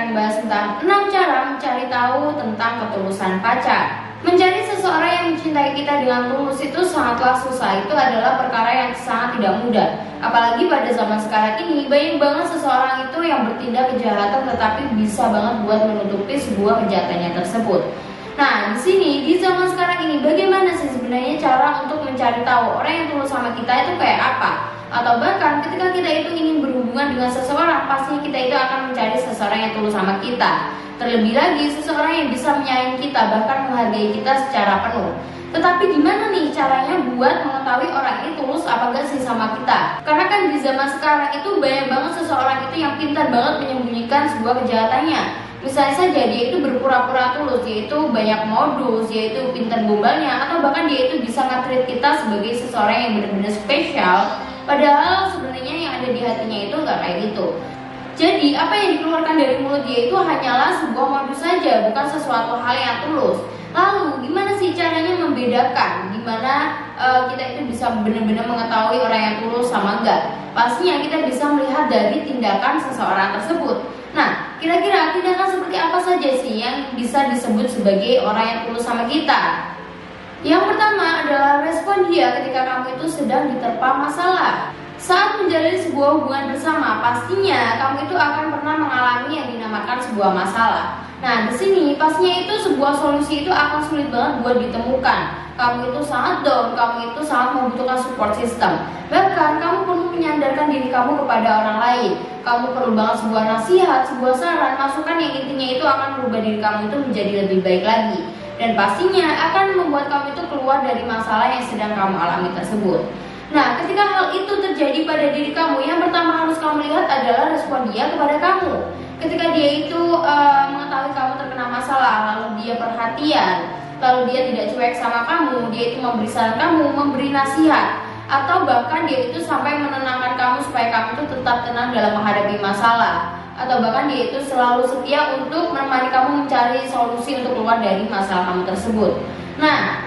akan bahas tentang 6 cara mencari tahu tentang ketulusan pacar. Mencari seseorang yang mencintai kita dengan tulus itu sangatlah susah. Itu adalah perkara yang sangat tidak mudah. Apalagi pada zaman sekarang ini, banyak banget seseorang itu yang bertindak kejahatan tetapi bisa banget buat menutupi sebuah kejahatannya tersebut. Nah, di sini di zaman sekarang ini bagaimana sih sebenarnya cara untuk mencari tahu orang yang tulus sama kita itu kayak apa? Atau bahkan ketika kita itu ingin berhubungan dengan seseorang, pastinya kita itu akan mencari seseorang yang tulus sama kita. Terlebih lagi seseorang yang bisa menyayangi kita, bahkan menghargai kita secara penuh. Tetapi gimana nih caranya buat mengetahui orang ini tulus apa enggak sih sama kita? Karena kan di zaman sekarang itu banyak banget seseorang itu yang pintar banget menyembunyikan sebuah kejahatannya. Misalnya saja dia itu berpura-pura tulus, yaitu banyak modus, yaitu pintar gombalnya, atau bahkan dia itu bisa nge-treat kita sebagai seseorang yang benar-benar spesial. Padahal sebenarnya yang ada di hatinya itu nggak kayak gitu. Jadi apa yang dikeluarkan dari mulut dia itu hanyalah sebuah modus saja, bukan sesuatu hal yang tulus. Lalu gimana sih caranya membedakan gimana kita itu bisa benar-benar mengetahui orang yang tulus sama enggak? Pastinya kita bisa melihat dari tindakan seseorang tersebut. Nah, kira-kira tindakan seperti apa saja sih yang bisa disebut sebagai orang yang tulus sama kita? Yang pertama adalah respon dia ketika kamu itu sedang diterpa masalah. Saat menjalani sebuah hubungan bersama, pastinya kamu itu akan pernah mengalami yang dinamakan sebuah masalah. Nah, di sini pastinya itu sebuah solusi itu akan sulit banget buat ditemukan. Kamu itu sangat down, kamu itu sangat membutuhkan support system. Bahkan kamu perlu menyandarkan diri kamu kepada orang lain. Kamu perlu banget sebuah nasihat, sebuah saran, masukan yang intinya itu akan merubah diri kamu itu menjadi lebih baik lagi. Dan pastinya akan membuat kamu itu keluar dari masalah yang sedang kamu alami tersebut. Nah, ketika hal itu terjadi pada diri kamu, yang pertama harus kamu lihat adalah respon dia kepada kamu. Ketika dia itu mengetahui kamu terkena masalah, lalu dia perhatian, lalu dia tidak cuek sama kamu, dia itu memberi saran kamu, memberi nasihat, atau bahkan dia itu sampai menenangkan kamu supaya kamu itu tetap tenang dalam menghadapi masalah, atau bahkan dia itu selalu setia untuk menemani kamu mencari solusi untuk keluar dari masalah kamu tersebut. Nah,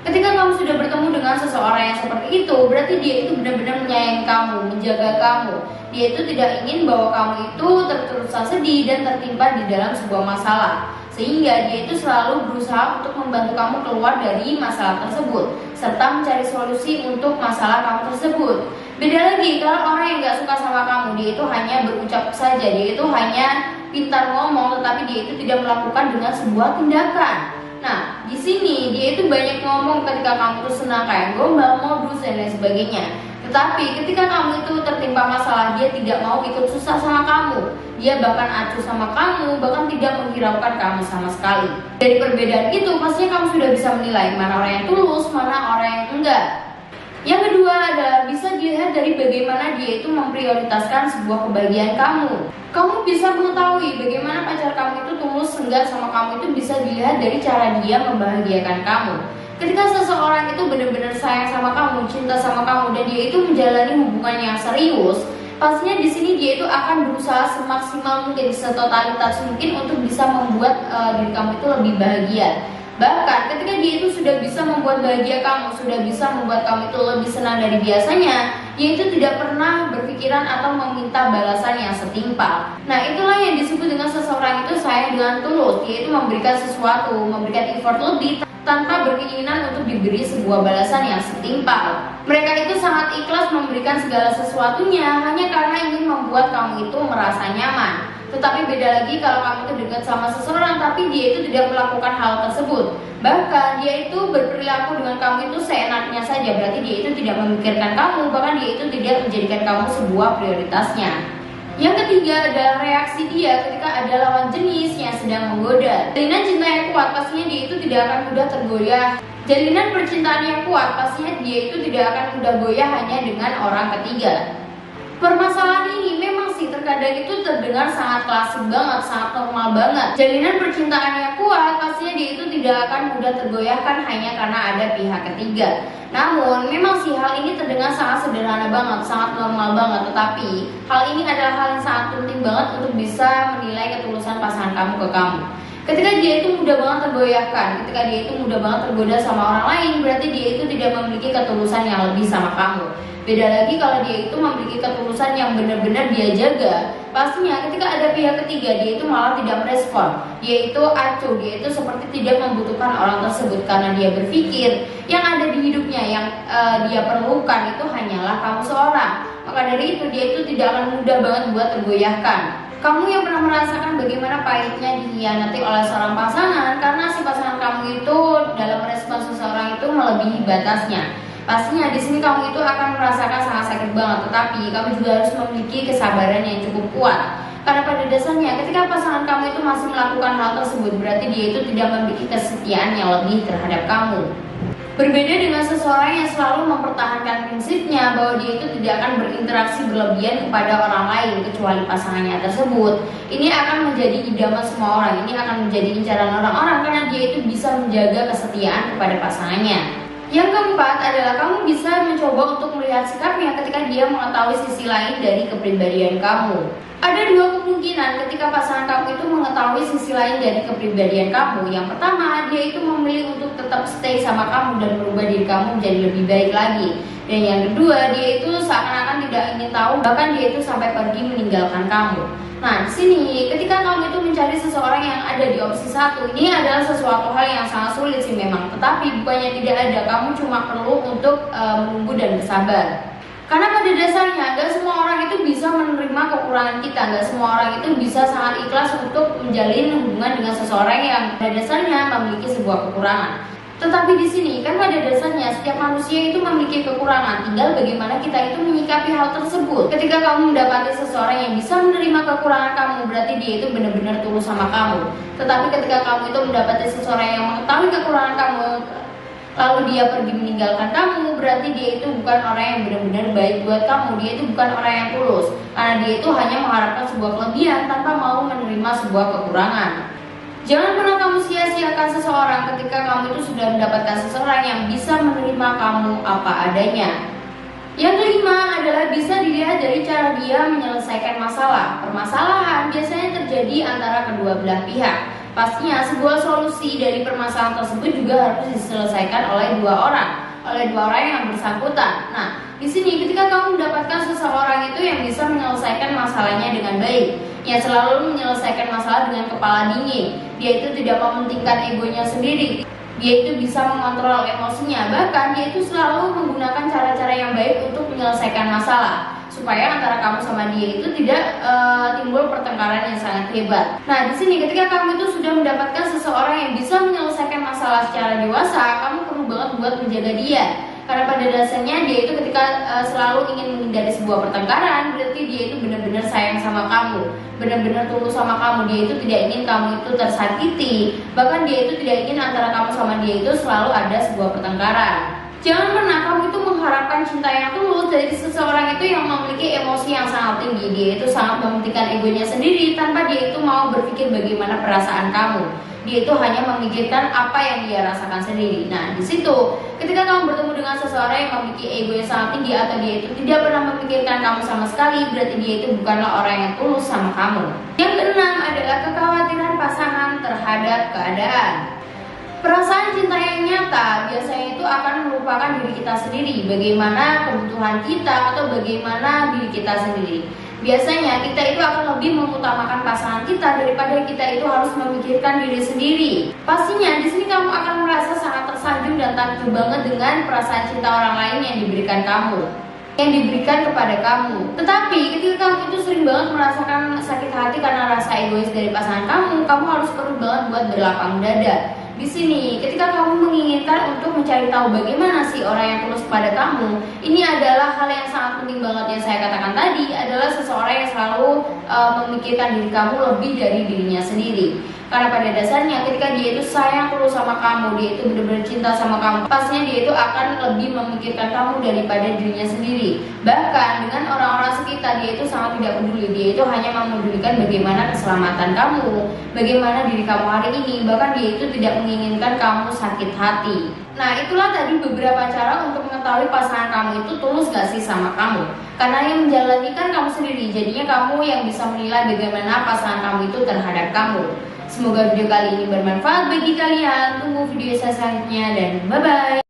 ketika kamu sudah bertemu dengan seseorang yang seperti itu, berarti dia itu benar-benar menyayangi kamu, menjaga kamu. Dia itu tidak ingin bahwa kamu itu terus-terusan sedih dan tertimpa di dalam sebuah masalah. Sehingga dia itu selalu berusaha untuk membantu kamu keluar dari masalah tersebut, serta mencari solusi untuk masalah kamu tersebut. Beda lagi kalau orang yang gak suka sama kamu, dia itu hanya berucap saja, dia itu hanya pintar ngomong, tetapi dia itu tidak melakukan dengan sebuah tindakan. Nah, di sini dia itu banyak ngomong ketika kamu tuh senang kayak gombal, modus dan lain sebagainya. Tetapi ketika kamu itu tertimpa masalah, dia tidak mau ikut susah sama kamu. Dia bahkan acuh sama kamu, bahkan tidak menghiraukan kamu sama sekali. Dari perbedaan itu, pastinya kamu sudah bisa menilai mana orang yang tulus, mana orang yang enggak. Yang kedua adalah bisa dilihat dari bagaimana dia itu memprioritaskan sebuah kebahagiaan kamu. Kamu bisa mengetahui bagaimana pacar kamu itu tulus enggak sama kamu itu bisa dilihat dari cara dia membahagiakan kamu. Ketika seseorang itu benar-benar sayang sama kamu, cinta sama kamu, dan dia itu menjalani hubungan yang serius, pastinya di sini dia itu akan berusaha semaksimal mungkin, setotalitas mungkin untuk bisa membuat diri kamu itu lebih bahagia. Bahkan ketika dia itu sudah bisa membuat bahagia kamu, sudah bisa membuat kamu itu lebih senang dari biasanya, dia itu tidak pernah berpikiran atau meminta balasan yang setimpal. Nah, itulah yang disebut dengan seseorang itu sayang dengan tulus, yaitu memberikan sesuatu, memberikan effort lebih tanpa berkeinginan untuk diberi sebuah balasan yang setimpal. Mereka itu sangat ikhlas memberikan segala sesuatunya hanya karena ingin membuat kamu itu merasa nyaman. Tetapi beda lagi kalau kamu itu dekat sama seseorang tapi dia itu tidak melakukan hal tersebut. Bahkan dia itu berperilaku dengan kamu itu seenaknya saja, berarti dia itu tidak memikirkan kamu, bahkan dia itu tidak menjadikan kamu sebuah prioritasnya. Yang ketiga adalah reaksi dia ketika ada lawan jenis yang sedang menggoda. Jalinan cinta yang kuat pastinya dia itu tidak akan mudah tergoyah. Jalinan percintaan yang kuat pastinya dia itu tidak akan mudah goyah hanya dengan orang ketiga. Permasalahan ini memang sih terkadang itu terdengar sangat klasik banget, sangat normal banget. Jalinan percintaan yang kuat pastinya dia itu tidak akan mudah tergoyahkan hanya karena ada pihak ketiga. Namun memang sih hal ini terdengar sangat sederhana banget, sangat normal banget. Tetapi hal ini adalah hal yang sangat penting banget untuk bisa menilai ketulusan pasangan kamu ke kamu. Ketika dia itu mudah banget tergoyahkan, ketika dia itu mudah banget tergoda sama orang lain, berarti dia itu tidak memiliki ketulusan yang lebih sama kamu. Beda lagi kalau dia itu memiliki ketulusan yang benar-benar dia jaga. Pastinya ketika ada pihak ketiga, dia itu malah tidak merespon. Dia itu acuh, dia itu seperti tidak membutuhkan orang tersebut karena dia berpikir yang ada di hidupnya yang dia perlukan itu hanyalah kamu seorang. Maka dari itu dia itu tidak akan mudah banget buat tergoyahkan. Kamu yang pernah merasakan bagaimana pahitnya dikhianati oleh seorang pasangan karena si pasangan kamu itu dalam merespon seseorang itu melebihi batasnya. Pastinya di sini kamu itu akan merasakan sangat sakit banget, tetapi kamu juga harus memiliki kesabaran yang cukup kuat. Karena pada dasarnya ketika pasangan kamu itu masih melakukan hal tersebut, berarti dia itu tidak memiliki kesetiaan yang lebih terhadap kamu. Berbeda dengan seseorang yang selalu mempertahankan prinsipnya bahwa dia itu tidak akan berinteraksi berlebihan kepada orang lain kecuali pasangannya tersebut. Ini akan menjadi idaman semua orang, ini akan menjadi incaran orang-orang karena dia itu bisa menjaga kesetiaan kepada pasangannya. Yang keempat adalah kamu bisa mencoba untuk melihat sikapnya ketika dia mengetahui sisi lain dari kepribadian kamu. Ada dua kemungkinan ketika pasangan kamu itu mengetahui sisi lain dari kepribadian kamu. Yang pertama, dia itu memilih untuk tetap stay sama kamu dan merubah diri kamu menjadi lebih baik lagi. Dan yang kedua, dia itu seakan-akan tidak ingin tahu, bahkan dia itu sampai pergi meninggalkan kamu. Nah, di sini ketika kamu itu mencari seseorang yang ada di opsi satu, ini adalah sesuatu hal yang sangat sulit sih memang. Tetapi bukannya tidak ada, kamu cuma perlu untuk menunggu dan bersabar. Karena pada dasarnya gak semua orang itu bisa menerima kekurangan kita, gak semua orang itu bisa sangat ikhlas untuk menjalin hubungan dengan seseorang yang pada dasarnya memiliki sebuah kekurangan. Tetapi di sini kan pada dasarnya setiap manusia itu memiliki kekurangan, tinggal bagaimana kita itu menyikapi hal tersebut. Ketika kamu mendapati seseorang yang bisa menerima kekurangan kamu, berarti dia itu benar-benar tulus sama kamu. Tetapi ketika kamu itu mendapati seseorang yang mengetahui kekurangan kamu, lalu dia pergi meninggalkan kamu, berarti dia itu bukan orang yang benar-benar baik buat kamu. Dia itu bukan orang yang tulus, karena dia itu hanya mengharapkan sebuah kelebihan tanpa mau menerima sebuah kekurangan. Jangan pernah kamu sia-siakan seseorang ketika kamu itu sudah mendapatkan seseorang yang bisa menerima kamu apa adanya. Yang kelima adalah bisa dilihat dari cara dia menyelesaikan masalah. Permasalahan biasanya terjadi antara kedua belah pihak. Pastinya sebuah solusi dari permasalahan tersebut juga harus diselesaikan oleh dua orang yang bersangkutan. Nah, di sini ketika kamu mendapatkan seseorang itu yang bisa menyelesaikan masalahnya dengan baik, yang selalu menyelesaikan masalah dengan kepala dingin, dia itu tidak mementingkan egonya sendiri, dia itu bisa mengontrol emosinya, bahkan dia itu selalu menggunakan cara-cara yang baik untuk menyelesaikan masalah, supaya antara kamu sama dia itu tidak timbul pertengkaran yang sangat hebat. Nah, di sini ketika kamu itu sudah mendapatkan seseorang yang bisa menyelesaikan masalah secara dewasa, kamu perlu banget buat menjaga dia. Karena pada dasarnya dia itu ketika selalu ingin menghindari sebuah pertengkaran, berarti dia itu benar-benar sayang sama kamu, benar-benar tulus sama kamu. Dia itu tidak ingin kamu itu tersakiti, bahkan dia itu tidak ingin antara kamu sama dia itu selalu ada sebuah pertengkaran. Jangan pernah kamu itu mengharapkan cinta yang tulus dari seseorang itu yang memiliki emosi yang sangat tinggi. Dia itu sangat mementingkan egonya sendiri tanpa dia itu mau berpikir bagaimana perasaan kamu. Dia itu hanya memikirkan apa yang dia rasakan sendiri. Nah, di situ ketika kamu bertemu dengan seseorang yang memiliki ego yang sangat tinggi atau dia itu tidak pernah memikirkan kamu sama sekali, berarti dia itu bukanlah orang yang tulus sama kamu. Yang keenam adalah kekhawatiran pasangan terhadap keadaan. Perasaan cinta yang nyata biasanya itu akan merupakan diri kita sendiri, bagaimana kebutuhan kita atau bagaimana diri kita sendiri. Biasanya kita itu akan lebih mengutamakan pasangan kita daripada kita itu harus memikirkan diri sendiri. Pastinya di sini kamu akan merasa sangat tersanjung dan takjub banget dengan perasaan cinta orang lain yang diberikan kamu, yang diberikan kepada kamu. Tetapi ketika kamu itu sering banget merasakan sakit hati karena rasa egois dari pasangan kamu harus perlu banget buat berlapang dada. Di sini, ketika kamu menginginkan untuk mencari tahu bagaimana sih orang yang tulus pada kamu, ini adalah hal yang sangat penting banget yang saya katakan tadi, adalah seseorang yang selalu memikirkan diri kamu lebih dari dirinya sendiri. Karena pada dasarnya ketika dia itu sayang terus sama kamu, dia itu benar-benar cinta sama kamu, pastinya dia itu akan lebih memikirkan kamu daripada dirinya sendiri. Bahkan dengan orang-orang sekitar, dia itu sangat tidak peduli. Dia itu hanya memedulikan bagaimana keselamatan kamu, bagaimana diri kamu hari ini. Bahkan dia itu tidak menginginkan kamu sakit hati. Nah, itulah tadi beberapa cara untuk mengetahui pasangan kamu itu tulus gak sih sama kamu. Karena yang menjalani kan kamu sendiri, jadinya kamu yang bisa menilai bagaimana pasangan kamu itu terhadap kamu. Semoga video kali ini bermanfaat bagi kalian. Tunggu video saya selanjutnya dan bye-bye.